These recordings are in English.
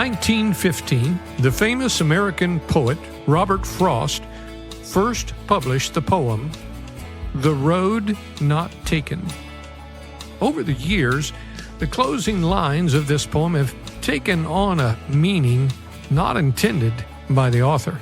1915, the famous American poet Robert Frost first published the poem, The Road Not Taken. Over the years, the closing lines of this poem have taken on a meaning not intended by the author.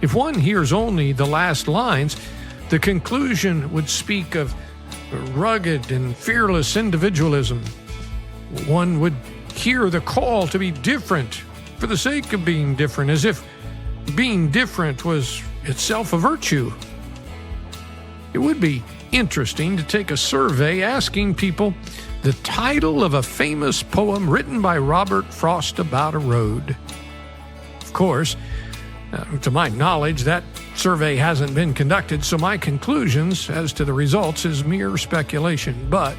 If one hears only the last lines, the conclusion would speak of rugged and fearless individualism. One would hear the call to be different for the sake of being different, as if being different was itself a virtue. It would be interesting to take a survey asking people the title of a famous poem written by Robert Frost about a road. Of course, to my knowledge, that survey hasn't been conducted, so my conclusions as to the results is mere speculation. But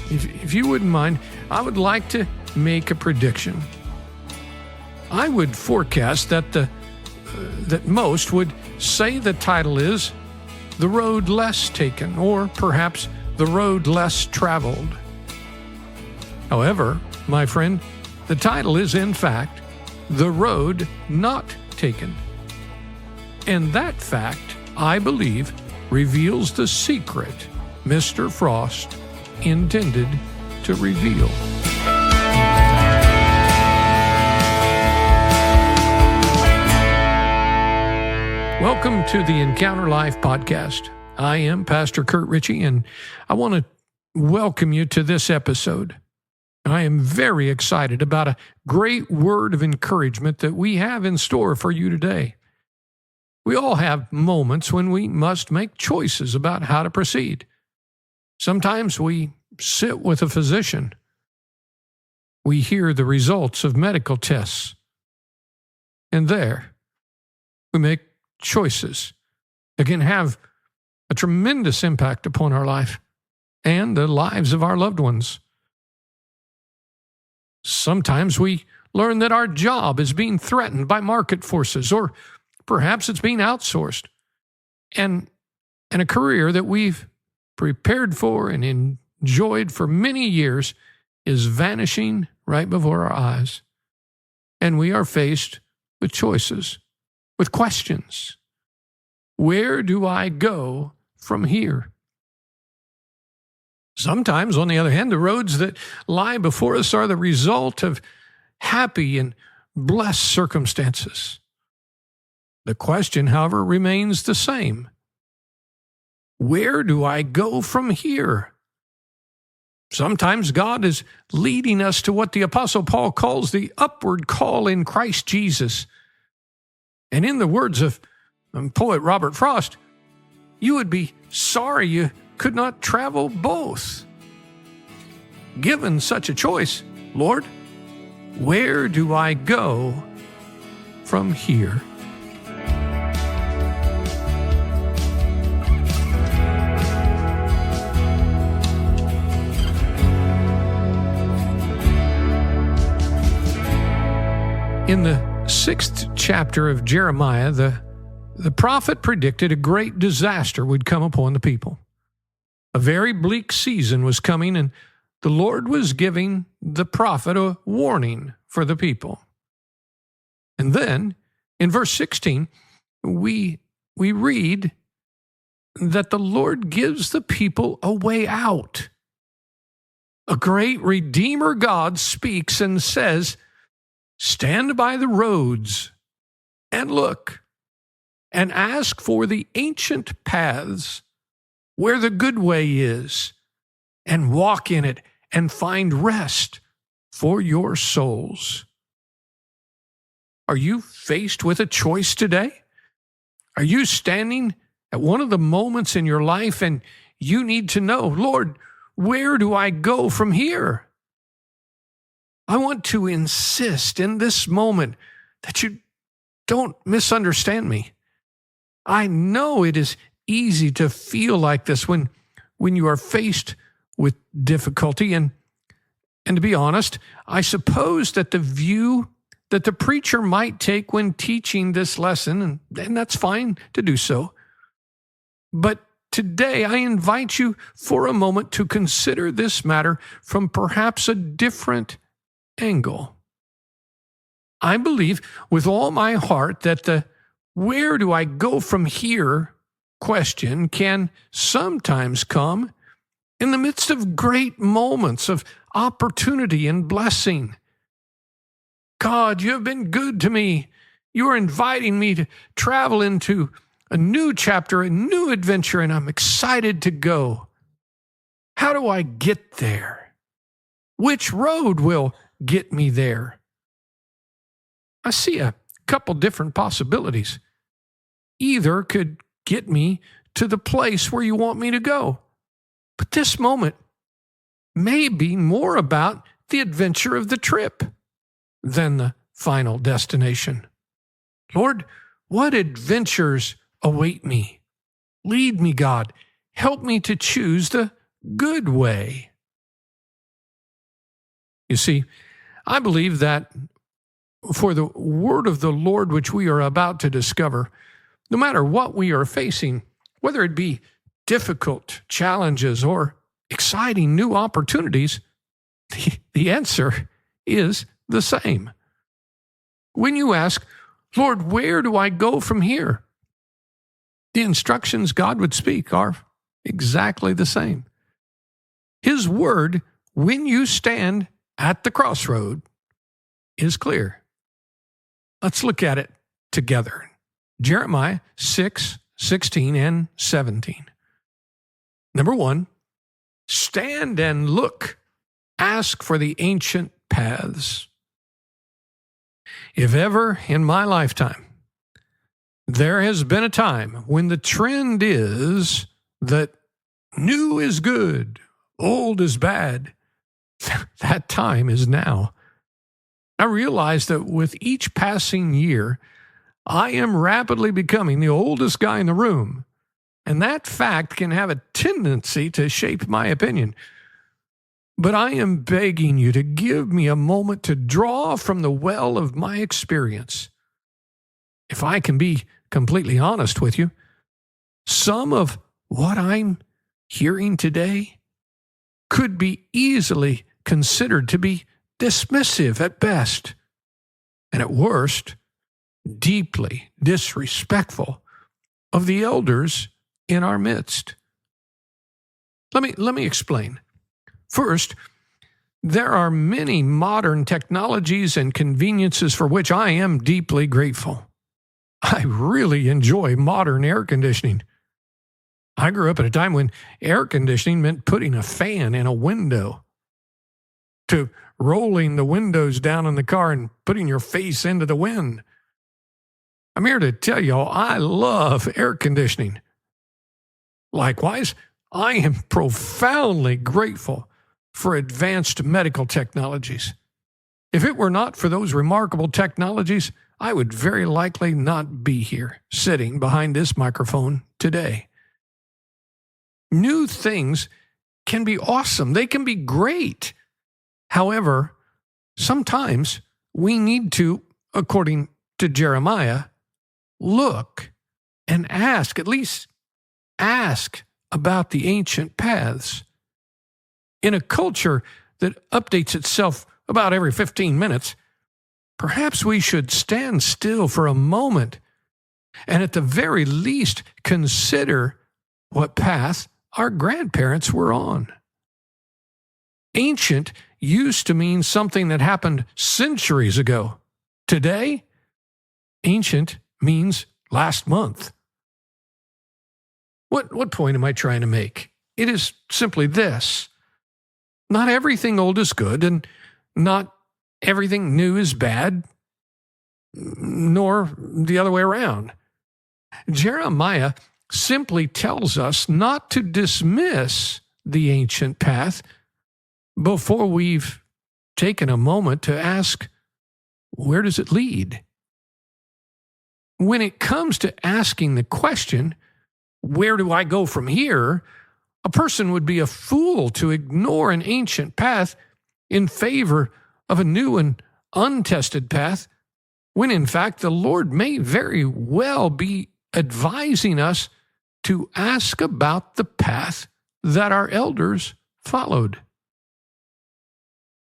if you wouldn't mind, I would like to make a prediction. I would forecast that most would say the title is The Road Less Taken, or perhaps The Road Less Traveled. However, my friend, the title is in fact The Road Not Taken. And that fact, I believe, reveals the secret Mr. Frost intended to reveal. Welcome to the Encounter Life podcast. I am Pastor Kurt Ritchie, and I want to welcome you to this episode. I am very excited about a great word of encouragement that we have in store for you today. We all have moments when we must make choices about how to proceed. Sometimes we sit with a physician. We hear the results of medical tests. And there, we make choices that can have a tremendous impact upon our life and the lives of our loved ones. Sometimes we learn that our job is being threatened by market forces, or perhaps it's being outsourced. And a career that we've prepared for and enjoyed for many years is vanishing right before our eyes. And we are faced with choices, with questions. Where do I go from here? Sometimes, on the other hand, the roads that lie before us are the result of happy and blessed circumstances. The question, however, remains the same. Where do I go from here? Sometimes God is leading us to what the Apostle Paul calls the upward call in Christ Jesus. And in the words of poet Robert Frost, you would be sorry you could not travel both. Given such a choice, Lord, where do I go from here? In the 6th chapter of Jeremiah, the prophet predicted a great disaster would come upon the people. A very bleak season was coming, and the Lord was giving the prophet a warning for the people. And then, in verse 16, we read that the Lord gives the people a way out. A great Redeemer God speaks and says, "Stand by the roads and look, and ask for the ancient paths where the good way is, and walk in it and find rest for your souls." Are you faced with a choice today? Are you standing at one of the moments in your life and you need to know, Lord, where do I go from here? I want to insist in this moment that you don't misunderstand me. I know it is easy to feel like this when you are faced with difficulty. And to be honest, I suppose that the view that the preacher might take when teaching this lesson, and that's fine to do so. But today I invite you for a moment to consider this matter from perhaps a different angle. I believe with all my heart that the where do I go from here question can sometimes come in the midst of great moments of opportunity and blessing. God, you have been good to me. You are inviting me to travel into a new chapter, a new adventure, and I'm excited to go. How do I get there? Which road will get me there? I see a couple different possibilities. Either could get me to the place where you want me to go. But this moment may be more about the adventure of the trip than the final destination. Lord, what adventures await me? Lead me, God. Help me to choose the good way. You see, I believe that for the word of the Lord which we are about to discover, no matter what we are facing, whether it be difficult challenges or exciting new opportunities, the answer is the same. When you ask, Lord, where do I go from here? The instructions God would speak are exactly the same. His word, when you stand at the crossroad, is clear. Let's look at it together. Jeremiah 6:16 and 17. Number 1, stand and look. Ask for the ancient paths. If ever in my lifetime there has been a time when the trend is that new is good, old is bad, that time is now. I realize that with each passing year, I am rapidly becoming the oldest guy in the room, and that fact can have a tendency to shape my opinion. But I am begging you to give me a moment to draw from the well of my experience. If I can be completely honest with you, some of what I'm hearing today could be easily considered to be dismissive at best, and at worst, deeply disrespectful of the elders in our midst. Let me explain. First, there are many modern technologies and conveniences for which I am deeply grateful. I really enjoy modern air conditioning. I grew up at a time when air conditioning meant putting a fan in a window, to rolling the windows down in the car and putting your face into the wind. I'm here to tell you all I love air conditioning. Likewise, I am profoundly grateful for advanced medical technologies. If it were not for those remarkable technologies, I would very likely not be here, sitting behind this microphone today. New things can be awesome. They can be great. However, sometimes we need to, according to Jeremiah, look and ask, at least ask about the ancient paths. In a culture that updates itself about every 15 minutes, perhaps we should stand still for a moment and at the very least consider what path our grandparents were on. Ancient used to mean something that happened centuries ago. Today, ancient means last month. What point am I trying to make? It is simply this. Not everything old is good, and not everything new is bad, nor the other way around. Jeremiah simply tells us not to dismiss the ancient path before we've taken a moment to ask, where does it lead? When it comes to asking the question, where do I go from here? A person would be a fool to ignore an ancient path in favor of a new and untested path, when in fact the Lord may very well be advising us to ask about the path that our elders followed.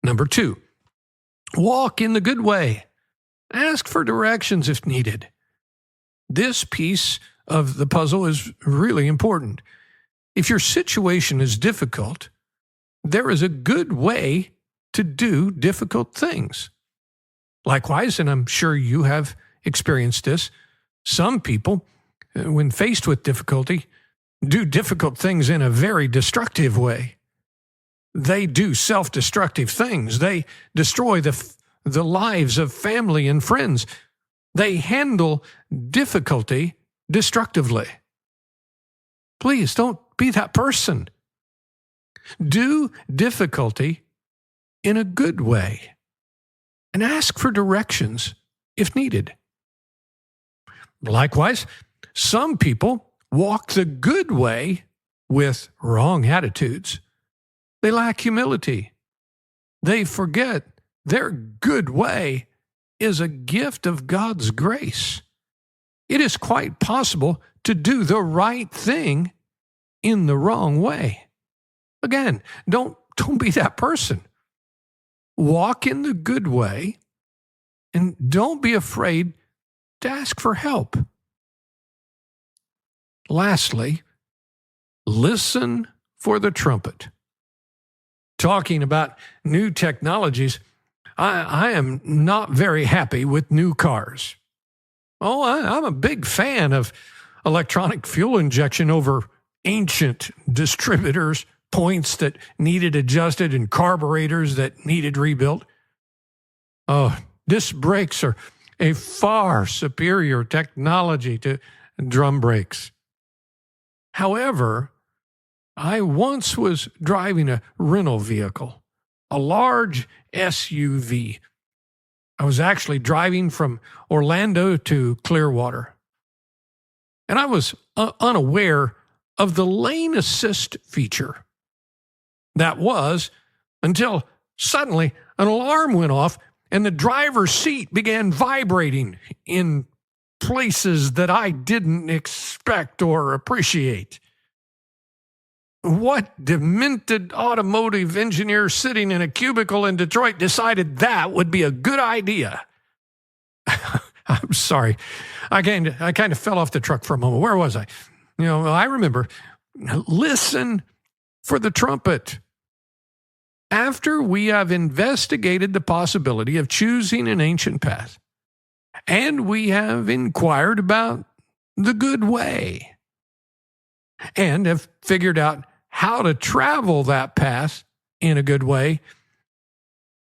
Number 2, walk in the good way. Ask for directions if needed. This piece of the puzzle is really important. If your situation is difficult, there is a good way to do difficult things. Likewise, and I'm sure you have experienced this, some people, when faced with difficulty, do difficult things in a very destructive way. They do self-destructive things. They destroy the lives of family and friends. They handle difficulty destructively. Please don't be that person. Do difficulty in a good way and ask for directions if needed. Likewise, some people walk the good way with wrong attitudes. They lack humility. They forget their good way is a gift of God's grace. It is quite possible to do the right thing in the wrong way. Again, don't be that person. Walk in the good way and don't be afraid to ask for help. Lastly, listen for the trumpet. Talking about new technologies, I am not very happy with new cars. Oh, I'm a big fan of electronic fuel injection over ancient distributors, points that needed adjusted and carburetors that needed rebuilt. Oh, disc brakes are a far superior technology to drum brakes. However, I once was driving a rental vehicle, a large SUV. I was actually driving from Orlando to Clearwater. And I was unaware of the lane assist feature. That was until suddenly an alarm went off and the driver's seat began vibrating in places that I didn't expect or appreciate. What demented automotive engineer sitting in a cubicle in Detroit decided that would be a good idea? I'm sorry. I kind of fell off the truck for a moment. Where was I? I remember. Listen for the trumpet. After we have investigated the possibility of choosing an ancient path, and we have inquired about the good way, and have figured out how to travel that path in a good way,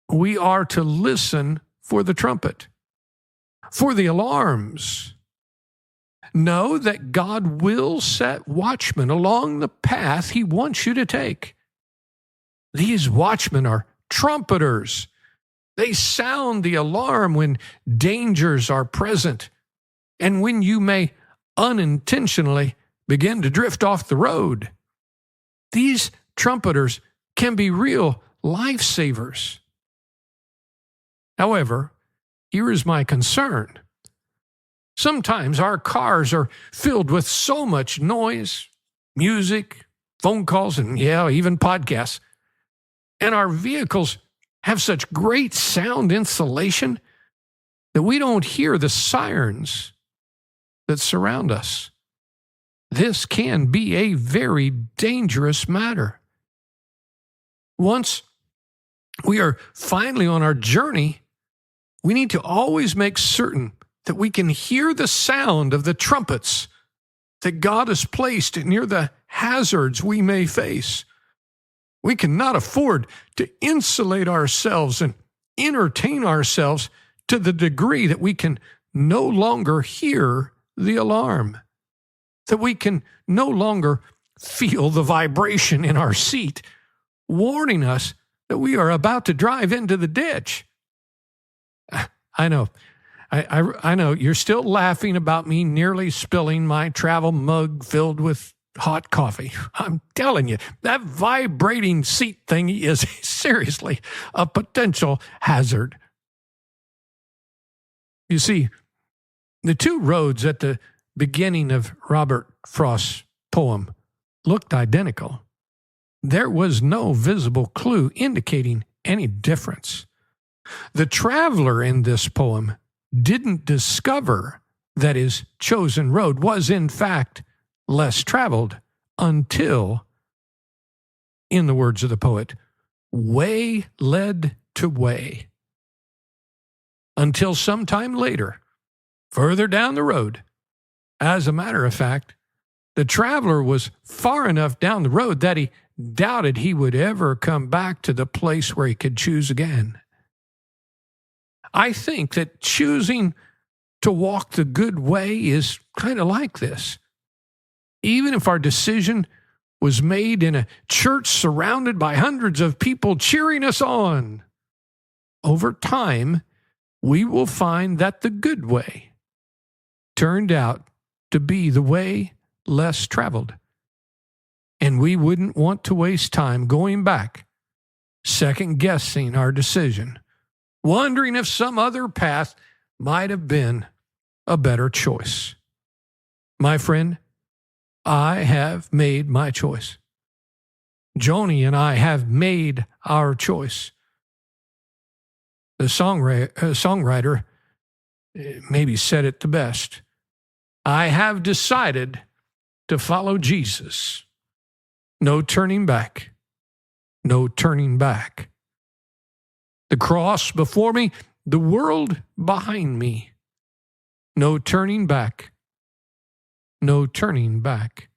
we are to listen for the trumpet, for the alarms. Know that God will set watchmen along the path He wants you to take. These watchmen are trumpeters. They sound the alarm when dangers are present and when you may unintentionally begin to drift off the road. These trumpeters can be real lifesavers. However, here is my concern. Sometimes our cars are filled with so much noise, music, phone calls, and even podcasts. And our vehicles have such great sound insulation that we don't hear the sirens that surround us. This can be a very dangerous matter. Once we are finally on our journey, we need to always make certain that we can hear the sound of the trumpets that God has placed near the hazards we may face. We cannot afford to insulate ourselves and entertain ourselves to the degree that we can no longer hear the alarm, that we can no longer feel the vibration in our seat, warning us that we are about to drive into the ditch. I know. I know you're still laughing about me nearly spilling my travel mug filled with hot coffee. I'm telling you, that vibrating seat thing is seriously a potential hazard. You see, the two roads at the beginning of Robert Frost's poem looked identical. There was no visible clue indicating any difference. The traveler in this poem didn't discover that his chosen road was, in fact, less traveled until, in the words of the poet, way led to way. Until sometime later, further down the road, as a matter of fact, the traveler was far enough down the road that he doubted he would ever come back to the place where he could choose again. I think that choosing to walk the good way is kind of like this. Even if our decision was made in a church surrounded by hundreds of people cheering us on, over time, we will find that the good way turned out to be the way less traveled. And we wouldn't want to waste time going back, second-guessing our decision, wondering if some other path might have been a better choice. My friend, I have made my choice. Joni and I have made our choice. The songwriter maybe said it the best. I have decided to follow Jesus. No turning back. No turning back. The cross before me, the world behind me. No turning back. No turning back.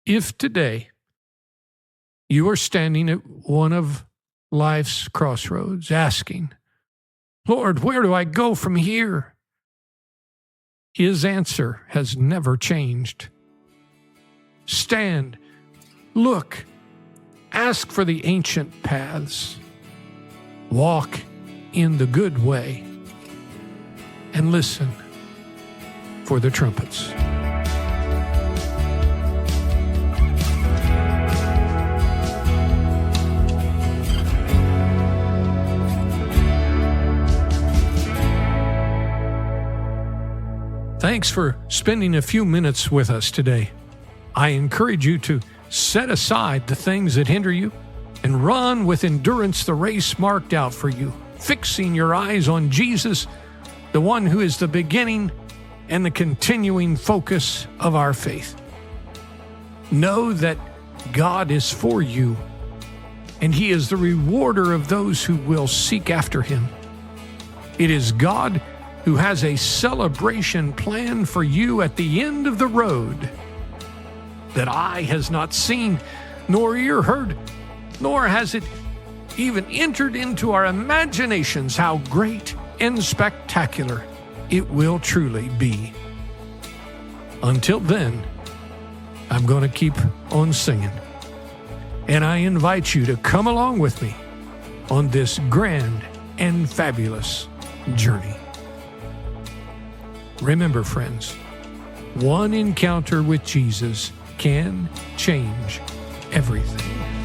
If today you are standing at one of life's crossroads asking, Lord, where do I go from here? His answer has never changed. Stand, look, ask for the ancient paths, walk in the good way, and listen for the trumpets. Thanks for spending a few minutes with us today. I encourage you to set aside the things that hinder you and run with endurance the race marked out for you, fixing your eyes on Jesus, the one who is the beginning and the continuing focus of our faith. Know that God is for you, and He is the rewarder of those who will seek after Him. It is God who has a celebration planned for you at the end of the road that eye has not seen, nor ear heard, nor has it even entered into our imaginations how great and spectacular it will truly be. Until then, I'm going to keep on singing. And I invite you to come along with me on this grand and fabulous journey. Remember, friends, one encounter with Jesus can change everything.